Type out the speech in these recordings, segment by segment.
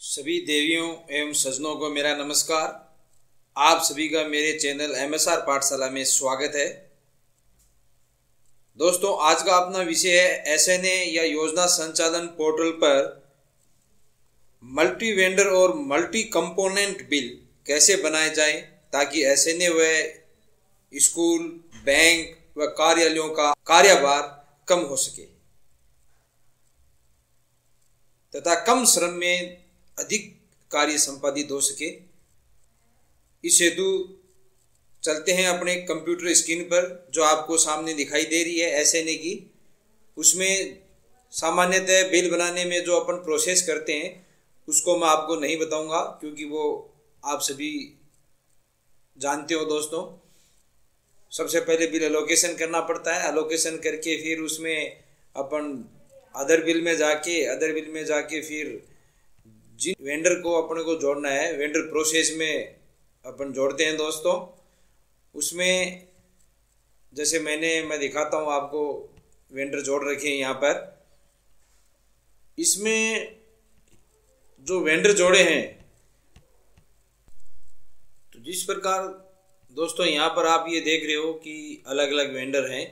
सभी देवियों एवं सज्जनों को मेरा नमस्कार। आप सभी का मेरे चैनल MSR पाठशाला में स्वागत है। दोस्तों, आज का अपना विषय है SNA या योजना संचालन पोर्टल पर मल्टी वेंडर और मल्टी कंपोनेंट बिल कैसे बनाए जाएं ताकि SNA व स्कूल, बैंक व कार्यालयों का कार्यभार कम हो सके तथा कम श्रम में अधिक कार्य संपादित हो सके। इस हेतु चलते हैं अपने कंप्यूटर स्क्रीन पर जो आपको सामने दिखाई दे रही है SNA की। उसमें सामान्यतः बिल बनाने में जो अपन प्रोसेस करते हैं उसको मैं आपको नहीं बताऊंगा क्योंकि वो आप सभी जानते हो। दोस्तों, सबसे पहले बिल एलोकेशन करना पड़ता है। एलोकेशन करके फिर उसमें अपन अदर बिल में जाके फिर जिन वेंडर को अपने को जोड़ना है वेंडर प्रोसेस में अपन जोड़ते हैं। दोस्तों, उसमें जैसे मैं दिखाता हूँ आपको, वेंडर जोड़ रखे हैं यहाँ पर। इसमें जो वेंडर जोड़े हैं तो जिस प्रकार दोस्तों यहाँ पर आप ये देख रहे हो कि अलग अलग वेंडर हैं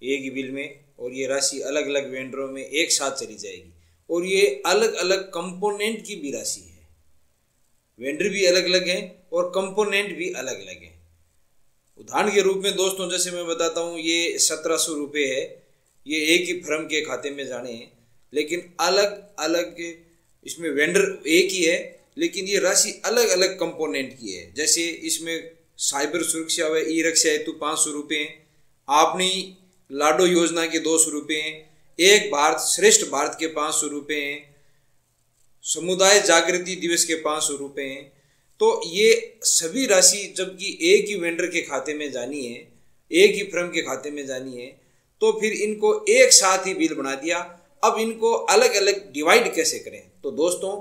एक ही बिल में, और ये राशि अलग अलग वेंडरों में एक साथ चली जाएगी और ये अलग अलग कंपोनेंट की भी राशि है। वेंडर भी अलग अलग हैं और कंपोनेंट भी अलग अलग हैं। उदाहरण के रूप में दोस्तों जैसे मैं बताता हूँ, ये 1700 रुपये है। ये एक ही फर्म के खाते में जाने हैं, लेकिन अलग अलग इसमें वेंडर एक ही है लेकिन ये राशि अलग अलग कंपोनेंट की है। जैसे इसमें साइबर सुरक्षा व ई-रक्षा हेतु 500 रुपये हैं, आपनी लाडो योजना के 200 रुपये हैं, एक भारत श्रेष्ठ भारत के 500 रुपये हैं, समुदाय जागृति दिवस के 500 रुपये हैं। तो ये सभी राशि जबकि एक ही वेंडर के खाते में जानी है, एक ही फर्म के खाते में जानी है, तो फिर इनको एक साथ ही बिल बना दिया। अब इनको अलग अलग डिवाइड कैसे करें? तो दोस्तों,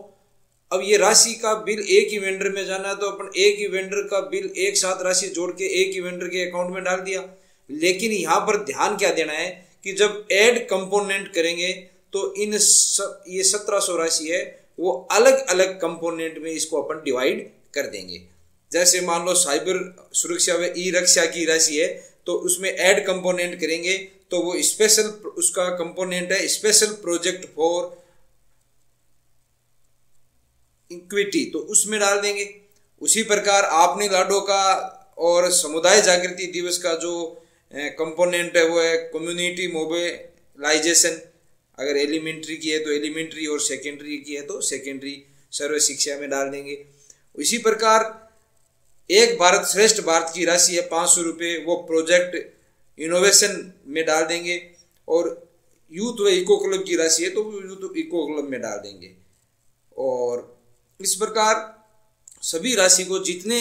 अब ये राशि का बिल एक ही वेंडर में जाना है तो अपन एक ही वेंडर का बिल एक साथ राशि जोड़ के एक ही वेंडर के अकाउंट में डाल दिया। लेकिन यहाँ पर ध्यान क्या देना है कि जब ऐड कंपोनेंट करेंगे तो ये 1700 राशि है वो अलग अलग कंपोनेंट में इसको अपन डिवाइड कर देंगे। जैसे मान लो साइबर सुरक्षा व ई-रक्षा की राशि है तो उसमें ऐड कंपोनेंट करेंगे तो वो स्पेशल उसका कंपोनेंट है स्पेशल प्रोजेक्ट फॉर इक्विटी, तो उसमें डाल देंगे। उसी प्रकार आपने लाडो का और समुदाय जागृति दिवस का जो कंपोनेंट है वो है कम्युनिटी मोबिलाइजेशन। अगर एलिमेंट्री की है तो एलिमेंट्री और सेकेंडरी की है तो सेकेंडरी सर्व शिक्षा में डाल देंगे। इसी प्रकार एक भारत श्रेष्ठ भारत की राशि है 500 रुपये, वो प्रोजेक्ट इनोवेशन में डाल देंगे। और यूथ व इको क्लब की राशि है तो यूथ इको क्लब में डाल देंगे। और इस प्रकार सभी राशि को जितने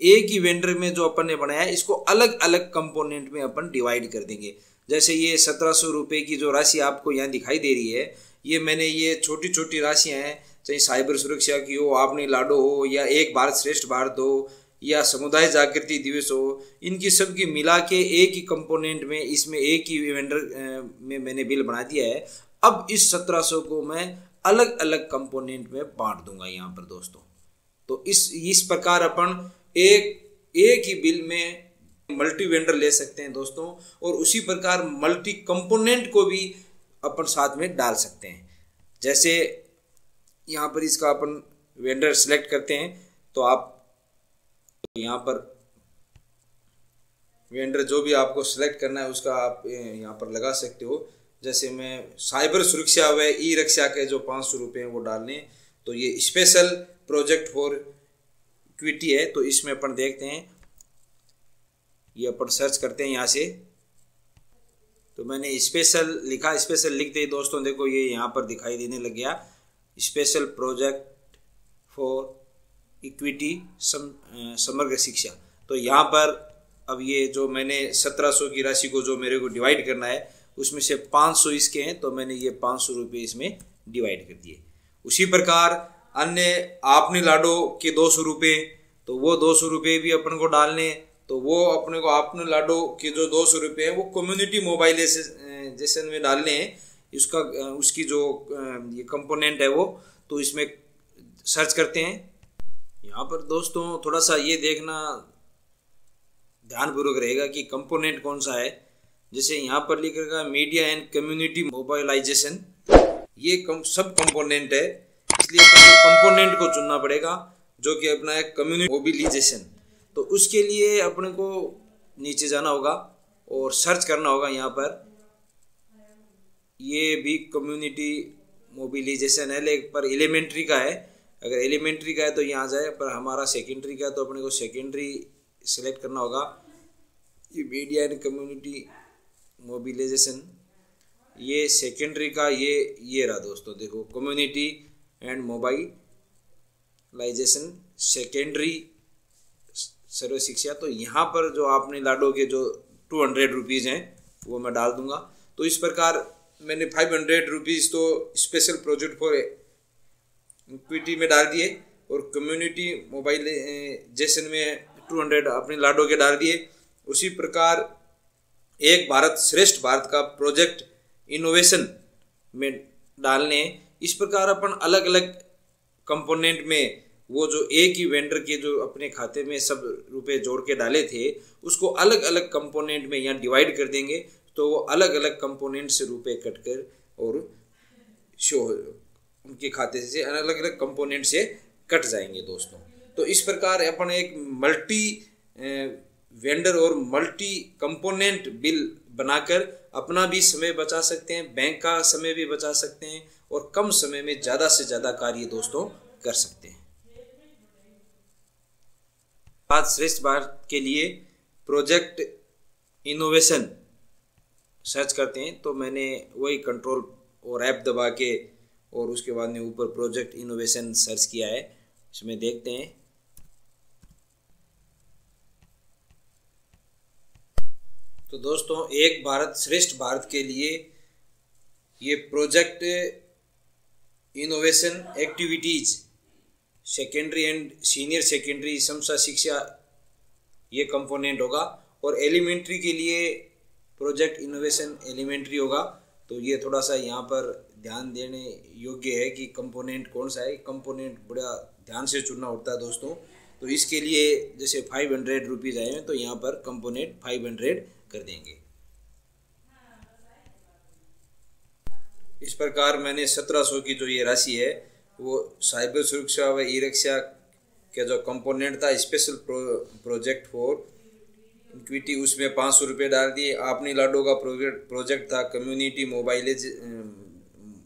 एक ही वेंडर में जो अपन ने बनाया है इसको अलग अलग कंपोनेंट में अपन डिवाइड कर देंगे। जैसे ये 1700 रुपये की जो राशि आपको यहाँ दिखाई दे रही है, ये छोटी छोटी राशियाँ हैं, चाहे साइबर सुरक्षा की हो, आपने लाडो हो, या एक भारत श्रेष्ठ भारत हो, या समुदाय जागृति दिवस हो, इनकी सबकी मिला के एक ही कंपोनेंट में इसमें एक ही वेंडर में मैंने बिल बना दिया है। अब इस 1700 को मैं अलग अलग कंपोनेंट में बांट दूंगा यहाँ पर दोस्तों। तो इस प्रकार अपन एक ही बिल में मल्टी वेंडर ले सकते हैं दोस्तों, और उसी प्रकार मल्टी कंपोनेंट को भी अपन साथ में डाल सकते हैं। जैसे यहाँ पर इसका अपन वेंडर सिलेक्ट करते हैं तो आप यहाँ पर वेंडर जो भी आपको सिलेक्ट करना है उसका आप यहाँ पर लगा सकते हो। जैसे मैं साइबर सुरक्षा व ई-रक्षा के जो 500 रुपये हैं वो डालने, तो ये स्पेशल प्रोजेक्ट फॉर इक्विटी है तो इसमें अपन देखते हैं, ये अपन सर्च करते हैं यहाँ से। तो मैंने स्पेशल लिखा, स्पेशल लिख दे दोस्तों, देखो ये यहाँ पर दिखाई देने लग गया, स्पेशल प्रोजेक्ट फॉर इक्विटी समग्र शिक्षा। तो यहाँ पर अब ये जो मैंने 1700 की राशि को जो मेरे को डिवाइड करना है उसमें से 500 इसके हैं तो मैंने ये 500 रुपये इसमें डिवाइड कर दिए। उसी प्रकार अन्य आपने लाडो के 200 रुपये, तो वो 200 रुपये भी अपन को डालने, तो वो अपने को आपने लाडो के जो 200 रुपये हैं वो कम्युनिटी मोबाइलाइजेशन में डालने हैं। उसकी जो ये कंपोनेंट है वो, तो इसमें सर्च करते हैं। यहाँ पर दोस्तों थोड़ा सा ये देखना ध्यानपूर्वक रहेगा कि कंपोनेंट कौन सा है। जैसे यहाँ पर लिख रखा मीडिया एंड कम्युनिटी मोबाइलाइजेशन, ये सब कंपोनेंट है, इसलिए अपने कंपोनेंट को चुनना पड़ेगा जो कि अपना है कम्युनिटी मोबिलाइजेशन। तो उसके लिए अपने को नीचे जाना होगा और सर्च करना होगा। यहाँ पर ये भी कम्युनिटी मोबिलाइजेशन है, लेकिन पर एलिमेंट्री का है। अगर एलिमेंट्री का है तो यहाँ जाए, पर हमारा सेकेंडरी का है तो अपने को सेकेंडरी सिलेक्ट करना होगा। ये मीडिया एंड कम्युनिटी मोबिलाइजेशन, ये सेकेंडरी का ये रहा दोस्तों। देखो कम्युनिटी एंड मोबाइलाइजेशन सेकेंडरी सर्व शिक्षा। तो यहाँ पर जो आपने लाडो के जो 200 रुपीज़ हैं वो मैं डाल दूंगा। तो इस प्रकार मैंने 500 रुपीज़ तो स्पेशल प्रोजेक्ट फॉर इक्विटी में डाल दिए और कम्युनिटी मोबाइलाइजेशन में 200 अपने लाडो के डाल दिए। उसी प्रकार एक भारत श्रेष्ठ भारत का प्रोजेक्ट इनोवेशन में डालने। इस प्रकार अपन अलग अलग कंपोनेंट में वो जो एक ही वेंडर के जो अपने खाते में सब रुपए जोड़ के डाले थे उसको अलग अलग कंपोनेंट में यहाँ डिवाइड कर देंगे। तो वो अलग अलग कंपोनेंट से रुपए कट कर और शो उनके खाते से अलग अलग कंपोनेंट से कट जाएंगे दोस्तों। तो इस प्रकार अपन एक मल्टी वेंडर और मल्टी कंपोनेंट बिल बनाकर अपना भी समय बचा सकते हैं, बैंक का समय भी बचा सकते हैं और कम समय में ज़्यादा से ज़्यादा कार्य दोस्तों कर सकते हैं। आज श्रेष्ठ भारत के लिए प्रोजेक्ट इनोवेशन सर्च करते हैं तो मैंने वही कंट्रोल और ऐप दबा के और उसके बाद में ऊपर प्रोजेक्ट इनोवेशन सर्च किया है। इसमें देखते हैं तो दोस्तों एक भारत श्रेष्ठ भारत के लिए ये project innovation activities secondary and senior secondary samosa शिक्षा ये कंपोनेंट होगा और एलिमेंट्री के लिए प्रोजेक्ट इनोवेशन एलिमेंट्री होगा। तो ये थोड़ा सा यहाँ पर ध्यान देने योग्य है कि कंपोनेंट कौन सा है। कंपोनेंट बड़ा ध्यान से चुनना होता है दोस्तों। तो इसके लिए जैसे 500 रुपीज़ आए हैं तो यहाँ पर कंपोनेंट 500 कर देंगे। इस प्रकार मैंने 1700 की जो ये राशि है वो साइबर सुरक्षा व ई रक्षा का जो कंपोनेंट था स्पेशल प्रोजेक्ट फॉर इक्विटी उसमें 500 रुपये डाल दिए। आपने लाडो का प्रोजेक्ट था कम्युनिटी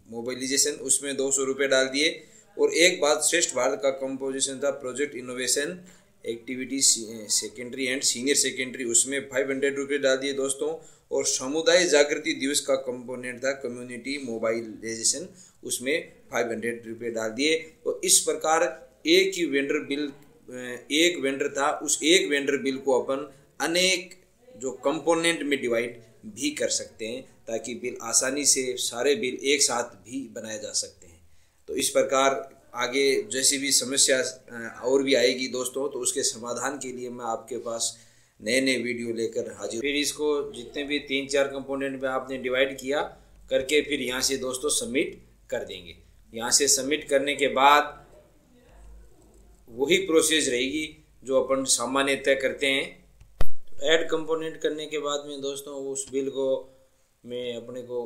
मोबाइलाइजेशन उसमें 200 रुपये डाल दिए। और एक बात श्रेष्ठ भारत का कंपोजिशन था project innovation activity secondary and senior secondary उसमें 500 रुपये डाल दिए दोस्तों। और समुदाय जागृति दिवस का कंपोनेंट था कम्युनिटी मोबाइलाइजेशन उसमें 500 रुपये डाल दिए। और इस प्रकार एक ही वेंडर बिल एक वेंडर था उस एक वेंडर बिल को अपन अनेक जो कंपोनेंट में डिवाइड भी कर सकते हैं ताकि बिल आसानी से सारे बिल एक साथ भी बनाए जा सकते हैं। तो इस प्रकार आगे जैसी भी समस्या और भी आएगी दोस्तों तो उसके समाधान के लिए मैं आपके पास नए नए वीडियो लेकर हाजिर। फिर इसको जितने भी 3-4 कंपोनेंट में आपने डिवाइड किया करके फिर यहाँ से दोस्तों सबमिट कर देंगे। यहाँ से सबमिट करने के बाद वही प्रोसेस रहेगी जो अपन सामान्यतः करते हैं। ऐड कंपोनेंट करने के बाद में दोस्तों उस बिल को में अपने को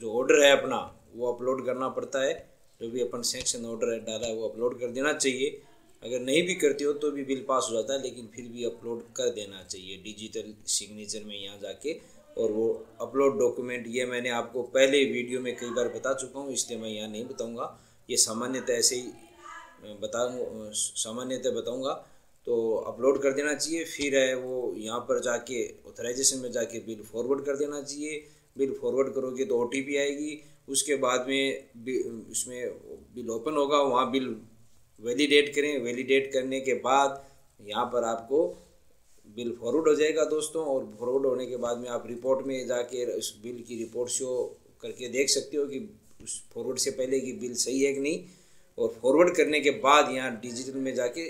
जो ऑर्डर है अपना वो अपलोड करना पड़ता है। जो भी अपन सेक्शन ऑर्डर है डाला है वो अपलोड कर देना चाहिए। अगर नहीं भी करते हो तो भी बिल पास हो जाता है, लेकिन फिर भी अपलोड कर देना चाहिए डिजिटल सिग्नेचर में यहाँ जाके। और वो अपलोड डॉक्यूमेंट ये मैंने आपको पहले वीडियो में कई बार बता चुका हूँ, इसलिए मैं यहाँ नहीं बताऊँगा। ये सामान्यतः ऐसे ही सामान्यतः बताऊँगा। तो अपलोड कर देना चाहिए। फिर है वो यहाँ पर जाके ऑथराइजेशन में जाके बिल फॉरवर्ड कर देना चाहिए। बिल फॉरवर्ड करोगे तो OTP आएगी। उसके बाद में उसमें बिल ओपन होगा, वहाँ बिल वैलिडेट करें। वैलिडेट करने के बाद यहाँ पर आपको बिल फॉरवर्ड हो जाएगा दोस्तों। और फॉरवर्ड होने के बाद में आप रिपोर्ट में जाके उस बिल की रिपोर्ट शो करके देख सकते हो कि उस फॉरवर्ड से पहले की बिल सही है कि नहीं। और फॉरवर्ड करने के बाद यहाँ डिजिटल में जाके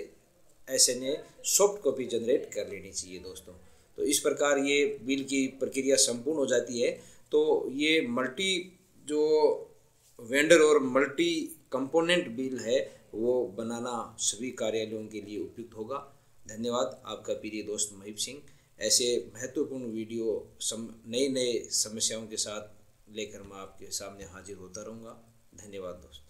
SNA सॉफ्ट कॉपी जनरेट कर लेनी चाहिए दोस्तों। तो इस प्रकार ये बिल की प्रक्रिया संपूर्ण हो जाती है। तो ये मल्टी जो वेंडर और मल्टी कंपोनेंट बिल है वो बनाना सभी कार्यालयों के लिए उपयुक्त होगा। धन्यवाद। आपका प्रिय दोस्त महीप सिंह। ऐसे महत्वपूर्ण वीडियो नई नई समस्याओं के साथ लेकर मैं आपके सामने हाजिर होता रहूँगा। धन्यवाद दोस्तों।